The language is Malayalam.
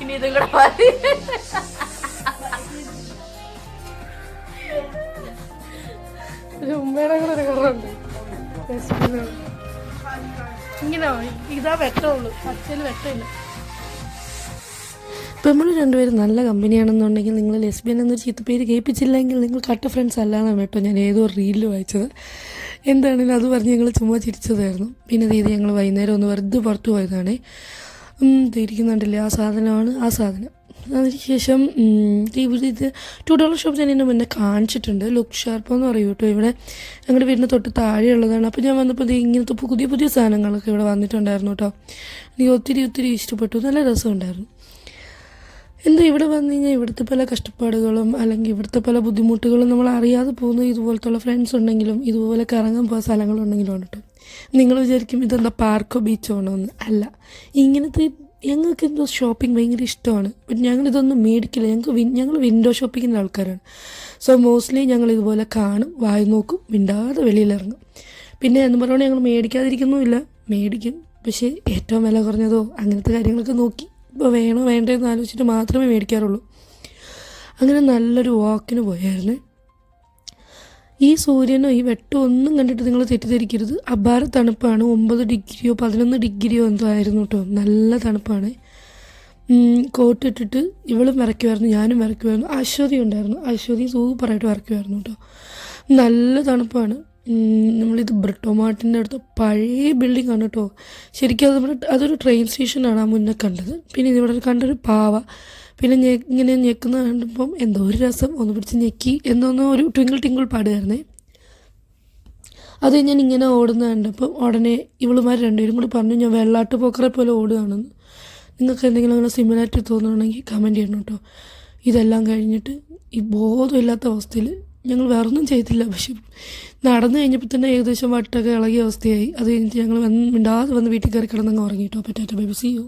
ഇനി ഇതും കൂടെ മതി. ഉമ്മയുടെ കൂടെ ഒരു കുറവുണ്ട്. ഇങ്ങനെ ഇതാ വെട്ടമുള്ളൂ, പച്ചയിൽ വെട്ടമില്ല. ഇപ്പം നമ്മൾ രണ്ടുപേരും നല്ല കമ്പനിയാണെന്നുണ്ടെങ്കിൽ നിങ്ങൾ ലെസ്ബിയൻ എന്നൊരു ചീത്തപ്പേര് കേൾപ്പിച്ചില്ലെങ്കിൽ നിങ്ങൾ കട്ട ഫ്രണ്ട്സ് അല്ലാന്നാണ് കേട്ടോ ഞാൻ ഏതോ റീലിൽ വായിച്ചത്. എന്താണെങ്കിലും അത് പറഞ്ഞ് ഞങ്ങൾ ചുമ്മാ ചിരിച്ചതായിരുന്നു. പിന്നെ ഇത് ഞങ്ങൾ വൈകുന്നേരം ഒന്ന് വെറുതെ പുറത്ത് പോയതാണ്. ഇരിക്കുന്നുണ്ടല്ലേ ആ സാധനമാണ് ആ സാധനം. അതിനുശേഷം ഇത് $2 ഷോപ്പ് ഞാൻ എൻ്റെ മുന്നേ കാണിച്ചിട്ടുണ്ട്. ലുക്ക് ഷാർപ്പ് എന്ന് പറയും കേട്ടോ. ഇവിടെ ഞങ്ങളുടെ വീടിന് തൊട്ട് താഴെയുള്ളതാണ്. അപ്പോൾ ഞാൻ വന്നപ്പോൾ ഇങ്ങനത്തെ പുതിയ പുതിയ സാധനങ്ങളൊക്കെ ഇവിടെ വന്നിട്ടുണ്ടായിരുന്നു കേട്ടോ. എനിക്ക് ഒത്തിരി ഇഷ്ടപ്പെട്ടു, നല്ല രസമുണ്ടായിരുന്നു. എന്താ ഇവിടെ വന്നു കഴിഞ്ഞാൽ ഇവിടുത്തെ പല കഷ്ടപ്പാടുകളും അല്ലെങ്കിൽ ഇവിടുത്തെ പല ബുദ്ധിമുട്ടുകളും നമ്മൾ അറിയാതെ പോകുന്ന ഇതുപോലത്തുള്ള ഫ്രണ്ട്സ് ഉണ്ടെങ്കിലും ഇതുപോലെ കറങ്ങാൻ പോകുന്ന സ്ഥലങ്ങളുണ്ടെങ്കിലും ആണ് കേട്ടോ. നിങ്ങൾ വിചാരിക്കും ഇതെന്താ പാർക്കോ ബീച്ചോ ആണോ എന്ന്. അല്ല, ഇങ്ങനത്തെ ഞങ്ങൾക്ക് എന്തോ ഷോപ്പിംഗ് ഭയങ്കര ഇഷ്ടമാണ്. ബട്ട് ഞങ്ങളിതൊന്നും മേടിക്കില്ല. ഞങ്ങൾ വിൻഡോ ഷോപ്പിങ്ങിൻ്റെ ആൾക്കാരാണ്. സോ മോസ്റ്റ്ലി ഞങ്ങൾ ഇതുപോലെ കാണും, വായി നോക്കും, മിണ്ടാതെ വെളിയിലിറങ്ങും. പിന്നെ എന്ന് പറയുന്നത് ഞങ്ങൾ മേടിക്കാതിരിക്കുന്നുമില്ല, മേടിക്കും. പക്ഷേ ഏറ്റവും വില കുറഞ്ഞതോ അങ്ങനത്തെ കാര്യങ്ങളൊക്കെ നോക്കി ഇപ്പോൾ വേണോ വേണ്ടതെന്ന് ആലോചിച്ചിട്ട് മാത്രമേ മേടിക്കാറുള്ളൂ. അങ്ങനെ നല്ലൊരു വാക്കിന് പോയായിരുന്നു. ഈ സൂര്യനോ ഈ വെട്ടോ ഒന്നും കണ്ടിട്ട് നിങ്ങൾ തെറ്റിദ്ധരിക്കരുത്. അപാര തണുപ്പാണ്. 9 ഡിഗ്രിയോ 11 ഡിഗ്രിയോ എന്തോ ആയിരുന്നു കേട്ടോ. നല്ല തണുപ്പാണ്. കോട്ടിട്ടിട്ട് ഇവളും വിറയ്ക്കുമായിരുന്നു, ഞാനും വിറയ്ക്കുമായിരുന്നു. അശ്വതി ഉണ്ടായിരുന്നു. അശ്വതി സൂപ്പറായിട്ട് വിറയ്ക്കുമായിരുന്നു കേട്ടോ. നല്ല തണുപ്പാണ്. നമ്മളിത് ബ്രിട്ടോമാർട്ടിൻ്റെ അടുത്ത് പഴയ ബിൽഡിംഗ് ആണ് കേട്ടോ. ശരിക്കും അതൊരു ട്രെയിൻ സ്റ്റേഷനാണ് ആ മുന്നേ കണ്ടത്. പിന്നെ ഇവിടെ കണ്ടൊരു പാവ. പിന്നെ ഇങ്ങനെ ഞെക്കുന്ന കണ്ടപ്പം എന്തോ ഒരു രസം, ഒന്ന് പിടിച്ച് ഞെക്കി എന്തോന്നോ ഒരു ടിങ്കിൾ പാടുമായിരുന്നേ. അത് ഞാൻ ഇങ്ങനെ ഓടുന്ന കണ്ടപ്പം ഉടനെ ഇവളുമാർ രണ്ടുപേരും കൂടി പറഞ്ഞു ഞാൻ വെള്ളാട്ട് പോക്കറെ പോലെ ഓടുകയാണെന്ന്. നിങ്ങൾക്ക് എന്തെങ്കിലും അങ്ങനെ സിമിലാരിറ്റി തോന്നുകയാണെങ്കിൽ കമൻറ്റ് ചെയ്യണം കേട്ടോ. ഇതെല്ലാം കഴിഞ്ഞിട്ട് ഈ ബോധമില്ലാത്ത അവസ്ഥയിൽ ഞങ്ങൾ വേറൊന്നും ചെയ്തില്ല. പക്ഷെ നടന്നു കഴിഞ്ഞപ്പോൾ തന്നെ ഏകദേശം വട്ടൊക്കെ ഇളകിയ അവസ്ഥയായി. അത് കഴിഞ്ഞിട്ട് ഞങ്ങൾ മിണ്ടാതെ വന്ന് വീട്ടിൽ കയറി കിടന്നങ്ങ് ഉറങ്ങി കേട്ടോ. പറ്റാറ്റ ബേബി സീ യു.